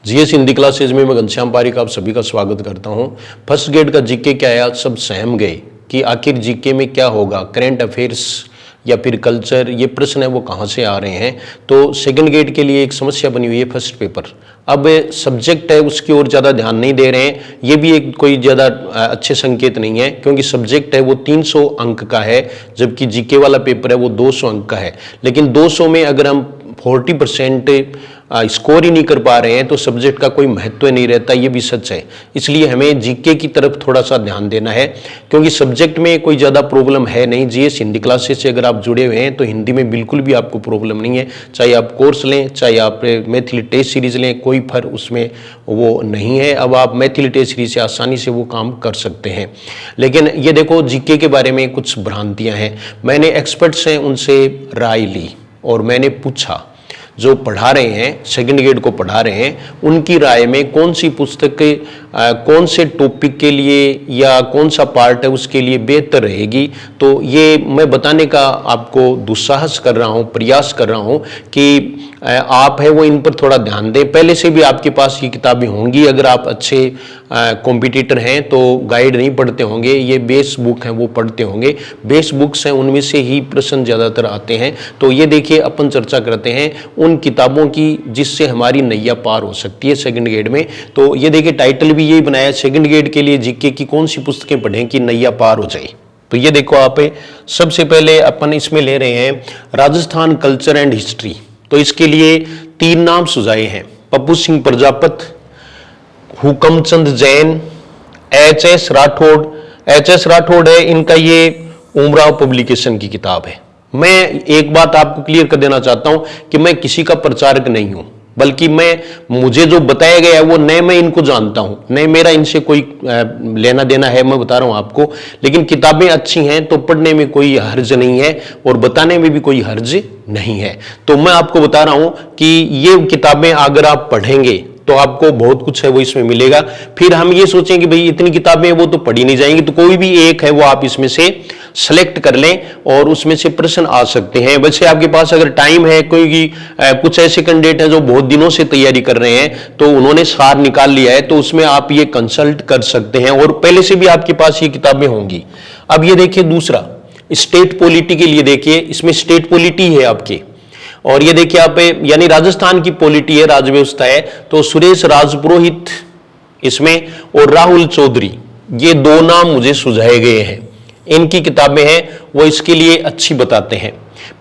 GS Hindi classes में मैं घनश्याम पारिक आप सभी का स्वागत करता हूं। फर्स्ट ग्रेड का जीके क्या आया, सब सहम गए कि आखिर जीके में क्या होगा, करंट अफेयर्स या फिर कल्चर, ये प्रश्न है वो कहाँ से आ रहे हैं। तो सेकंड ग्रेड के लिए एक समस्या बनी हुई है फर्स्ट पेपर। अब सब्जेक्ट है उसकी ओर ज़्यादा ध्यान नहीं दे रहे हैं, ये भी एक कोई ज़्यादा अच्छे संकेत नहीं है, क्योंकि सब्जेक्ट है वो 300 अंक का है, जबकि जीके वाला पेपर है वो 200 अंक का है। लेकिन 200 में अगर हम 40% स्कोर ही नहीं कर पा रहे हैं तो सब्जेक्ट का कोई महत्व नहीं रहता, ये भी सच है। इसलिए हमें जीके की तरफ थोड़ा सा ध्यान देना है, क्योंकि सब्जेक्ट में कोई ज़्यादा प्रॉब्लम है नहीं। जीएस हिंदी क्लासेस से अगर आप जुड़े हुए हैं तो हिंदी में बिल्कुल भी आपको प्रॉब्लम नहीं है, चाहे आप कोर्स लें, चाहे आप मैथिली टेस्ट सीरीज लें, कोई फर्क उसमें वो नहीं है। अब आप मैथिली टेस्ट सीरीज से आसानी से वो काम कर सकते हैं। लेकिन ये देखो, जीके के बारे में कुछ भ्रांतियाँ हैं। मैंने एक्सपर्ट्स हैं उनसे राय ली और मैंने पूछा, जो पढ़ा रहे हैं, सेकंड ग्रेड को पढ़ा रहे हैं, उनकी राय में कौन सी पुस्तक कौन से टॉपिक के लिए या कौन सा पार्ट है उसके लिए बेहतर रहेगी। तो ये मैं बताने का आपको दुस्साहस कर रहा हूँ, प्रयास कर रहा हूँ कि आप है वो इन पर थोड़ा ध्यान दें। पहले से भी आपके पास ये किताबें होंगी, अगर आप अच्छे कॉम्पिटिटर हैं तो गाइड नहीं पढ़ते होंगे, ये बेस बुक हैं वो पढ़ते होंगे। बेस बुक्स हैं उनमें से ही प्रश्न ज़्यादातर आते हैं। तो ये देखिए, अपन चर्चा करते हैं उन किताबों की जिससे हमारी नैया पार हो सकती है सेकंड ग्रेड में। तो ये देखिए, टाइटल भी यही बनाया, सेकंड ग्रेड के लिए जीके की कौन सी पुस्तकें पढ़ें कि नैया पार हो जाए। तो ये देखो आप, सबसे पहले अपन इसमें ले रहे हैं राजस्थान कल्चर एंड हिस्ट्री। तो इसके लिए 3 नाम सुझाए हैं, पप्पू सिंह प्रजापत, हुकमचंद जैन, एच.एस. राठौड़। एच.एस. राठौड़ है, इनका ये उमराव पब्लिकेशन की किताब है। मैं एक बात आपको क्लियर कर देना चाहता हूं कि मैं किसी का प्रचारक नहीं हूं, बल्कि मुझे जो बताया गया है वो नए मैं इनको जानता हूं, नए मेरा इनसे कोई लेना देना है, मैं बता रहा हूं आपको। लेकिन किताबें अच्छी हैं तो पढ़ने में कोई हर्ज नहीं है और बताने में भी कोई हर्ज नहीं है। तो मैं आपको बता रहा हूं कि ये किताबें अगर आप पढ़ेंगे तो आपको बहुत कुछ है वो इसमें मिलेगा। फिर हम ये सोचें कि भाई इतनी किताबें हैं वो तो पढ़ी नहीं जाएंगी, तो कोई भी एक है वो आप इसमें से सेलेक्ट कर लें और उसमें से प्रश्न आ सकते हैं। वैसे आपके पास अगर टाइम है, कोई कुछ ऐसे कैंडिडेट हैं जो बहुत दिनों से तैयारी कर रहे हैं तो उन्होंने सार निकाल लिया है, तो उसमें आप ये कंसल्ट कर सकते हैं और पहले से भी आपके पास ये किताबें होंगी। अब ये देखिए, दूसरा स्टेट पॉलिटी के लिए देखिए, इसमें स्टेट पॉलिटी है आपके, और ये देखिए आप, यानी राजस्थान की पॉलिटी है, राज्य व्यवस्था है। तो सुरेश राजपुरोहित इसमें और राहुल चौधरी, ये 2 नाम मुझे सुझाए गए हैं। इनकी किताबें हैं वो इसके लिए अच्छी बताते हैं।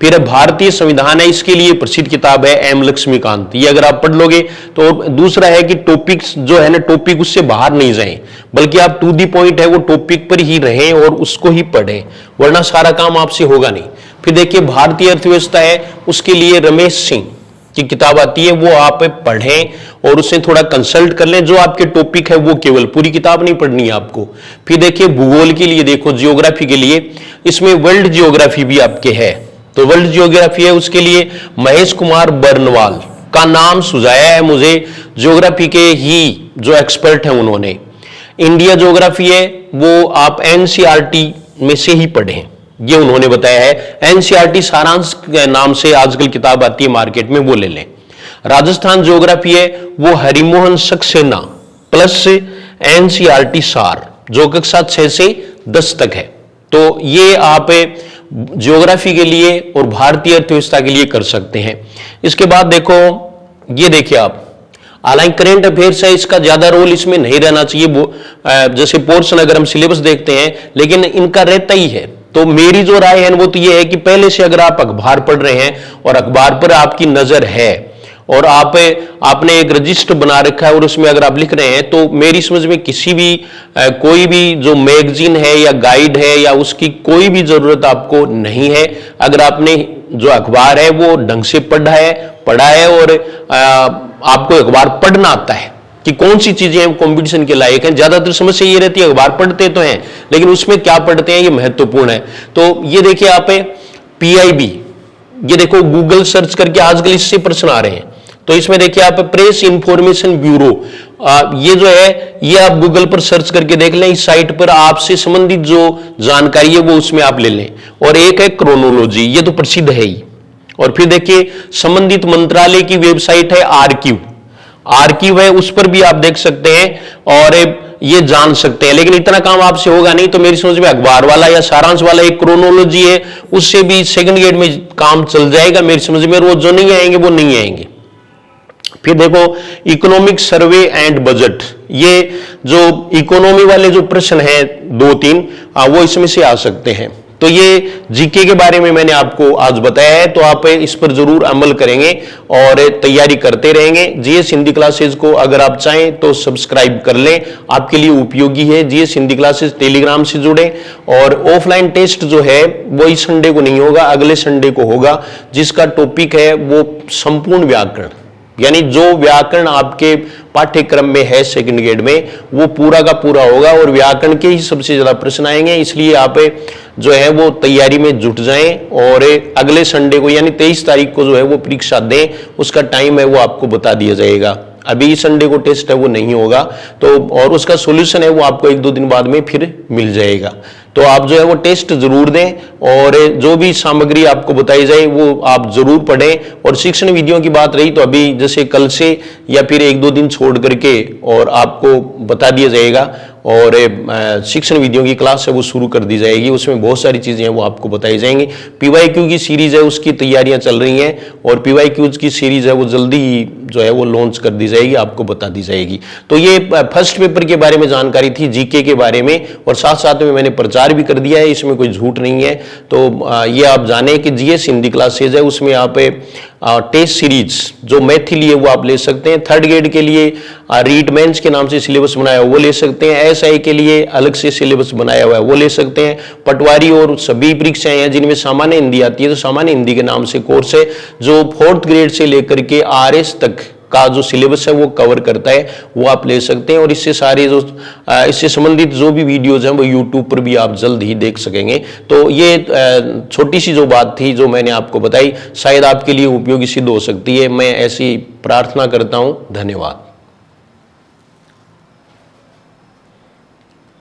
फिर भारतीय संविधान है, इसके लिए प्रसिद्ध किताब है एम लक्ष्मीकांत, ये अगर आप पढ़ लोगे तो। दूसरा है कि टॉपिक्स जो है ना, टॉपिक उससे बाहर नहीं जाएं, बल्कि आप टू दी पॉइंट है वो टॉपिक पर ही रहें और उसको ही पढ़ें, वरना सारा काम आपसे होगा नहीं। फिर देखिए, भारतीय अर्थव्यवस्था है, उसके लिए रमेश सिंह की किताब आती है, वो आप पढ़ें और उससे थोड़ा कंसल्ट कर लें, जो आपके टॉपिक है वो, केवल पूरी किताब नहीं पढ़नी है आपको। फिर देखिए, भूगोल के लिए देखो, जियोग्राफी के लिए इसमें वर्ल्ड जियोग्राफी भी आपके है। तो वर्ल्ड जियोग्राफी है, उसके लिए महेश कुमार बर्नवाल का नाम सुझाया है मुझे, जियोग्राफी के ही जो एक्सपर्ट हैं उन्होंने। इंडिया जियोग्राफी है वो आप एनसीईआरटी में से ही पढ़ें, ये उन्होंने बताया है। एनसीईआरटी सारांश के नाम से आजकल किताब आती है मार्केट में, वो ले लें। राजस्थान ज्योग्राफी है वो हरिमोहन सक्सेना प्लस एनसीईआरटी सार, जो कक्षा 6 से 10 तक है। तो ये आप ज्योग्राफी के लिए और भारतीय अर्थव्यवस्था के लिए कर सकते हैं। इसके बाद देखो, ये देखिए आप, हालांकि करंट अफेयर्स है, इसका ज्यादा रोल इसमें नहीं रहना चाहिए, वो जैसे पोर्शन अगर हम सिलेबस देखते हैं, लेकिन इनका रहता ही है। तो मेरी जो राय है वो तो ये है कि पहले से अगर आप अखबार पढ़ रहे हैं और अखबार पर आपकी नजर है और आपने एक रजिस्टर बना रखा है और उसमें अगर आप लिख रहे हैं, तो मेरी समझ में किसी भी कोई भी जो मैगजीन है या गाइड है या उसकी कोई भी जरूरत आपको नहीं है। अगर आपने जो अखबार है वो ढंग से पढ़ा है और आपको अखबार पढ़ना आता है कि कौन सी चीजें कंपटीशन के लायक हैं। ज्यादातर समस्या ये रहती है, अखबार पढ़ते तो हैं लेकिन उसमें क्या पढ़ते हैं ये महत्वपूर्ण है। तो ये देखिए आप, पीआईबी, ये देखो गूगल सर्च करके आजकल इससे प्रश्न आ रहे हैं। तो इसमें देखिए आप, प्रेस इंफॉर्मेशन ब्यूरो, ये जो है ये आप गूगल पर सर्च करके देख लें, इस साइट पर आपसे संबंधित जो जानकारी है वो उसमें आप ले लें। और एक है क्रोनोलॉजी, ये तो प्रसिद्ध है ही। और फिर देखिए, संबंधित मंत्रालय की वेबसाइट है आरक्यू, आर्कीव है उस पर भी आप देख सकते हैं और ये जान सकते हैं। लेकिन इतना काम आपसे होगा नहीं, तो मेरी समझ में अखबार वाला या सारांश वाला एक क्रोनोलॉजी है, उससे भी सेकंड ग्रेड में काम चल जाएगा मेरी समझ में। वो जो नहीं आएंगे वो नहीं आएंगे। फिर देखो इकोनॉमिक सर्वे एंड बजट, ये जो इकोनॉमी वाले जो प्रश्न हैं 2-3 वो इसमें से आ सकते हैं। तो ये जीके के बारे में मैंने आपको आज बताया है, तो आप इस पर जरूर अमल करेंगे और तैयारी करते रहेंगे। जीएस हिंदी क्लासेज को अगर आप चाहें तो सब्सक्राइब कर लें, आपके लिए उपयोगी है। जीएस हिंदी क्लासेज टेलीग्राम से जुड़े, और ऑफलाइन टेस्ट जो है वो इस संडे को नहीं होगा, अगले संडे को होगा, जिसका टॉपिक है वो संपूर्ण व्याकरण, यानी जो व्याकरण आपके पाठ्यक्रम में है सेकंड ग्रेड में वो पूरा का पूरा होगा, और व्याकरण के ही सबसे ज्यादा प्रश्न आएंगे। इसलिए आप जो है वो तैयारी में जुट जाएं, और अगले संडे को यानी 23 तारीख को जो है वो परीक्षा दें। उसका टाइम है वो आपको बता दिया जाएगा। अभी संडे को टेस्ट है वो नहीं होगा, तो और उसका सॉल्यूशन है वो आपको 1-2 दिन बाद में फिर मिल जाएगा। तो आप जो है वो टेस्ट जरूर दें, और जो भी सामग्री आपको बताई जाए वो आप जरूर पढ़ें। और शिक्षण विधियों की बात रही तो अभी जैसे कल से या फिर 1-2 दिन छोड़ करके और आपको बता दिया जाएगा, और शिक्षण विधियों की क्लास है वो शुरू कर दी जाएगी। उसमें बहुत सारी चीजें हैं वो आपको बताई जाएंगी। पीवाईक्यू की सीरीज है उसकी तैयारियां चल रही हैं, और पीवाईक्यूज की सीरीज है वो जल्दी ही जो है वो लॉन्च कर दी जाएगी, आपको बता दी जाएगी। तो ये फर्स्ट पेपर के बारे में जानकारी थी, जीके के बारे में, और साथ साथ में मैंने प्रचार भी कर दिया है, इसमें कोई झूठ नहीं है। तो ये आप जाने कि जीएस हिंदी क्लासेज है उसमें आप टेस्ट सीरीज जो मैथिली है वो आप ले सकते हैं। थर्ड ग्रेड के लिए रीट मेंस के नाम से सिलेबस बनाया हुआ वो ले सकते हैं। एसआई के लिए अलग से सिलेबस बनाया हुआ है वो ले सकते हैं। पटवारी और सभी परीक्षाएं हैं जिनमें सामान्य हिंदी आती है, तो सामान्य हिंदी के नाम से कोर्स है जो 4th ग्रेड से लेकर के आरएस तक का जो सिलेबस है वो कवर करता है, वो आप ले सकते हैं। और इससे सारे जो इससे संबंधित जो भी वीडियोज हैं वो यूट्यूब पर भी आप जल्द ही देख सकेंगे। तो ये छोटी सी जो बात थी जो मैंने आपको बताई, शायद आपके लिए उपयोगी सिद्ध हो सकती है। मैं ऐसी प्रार्थना करता हूँ। धन्यवाद।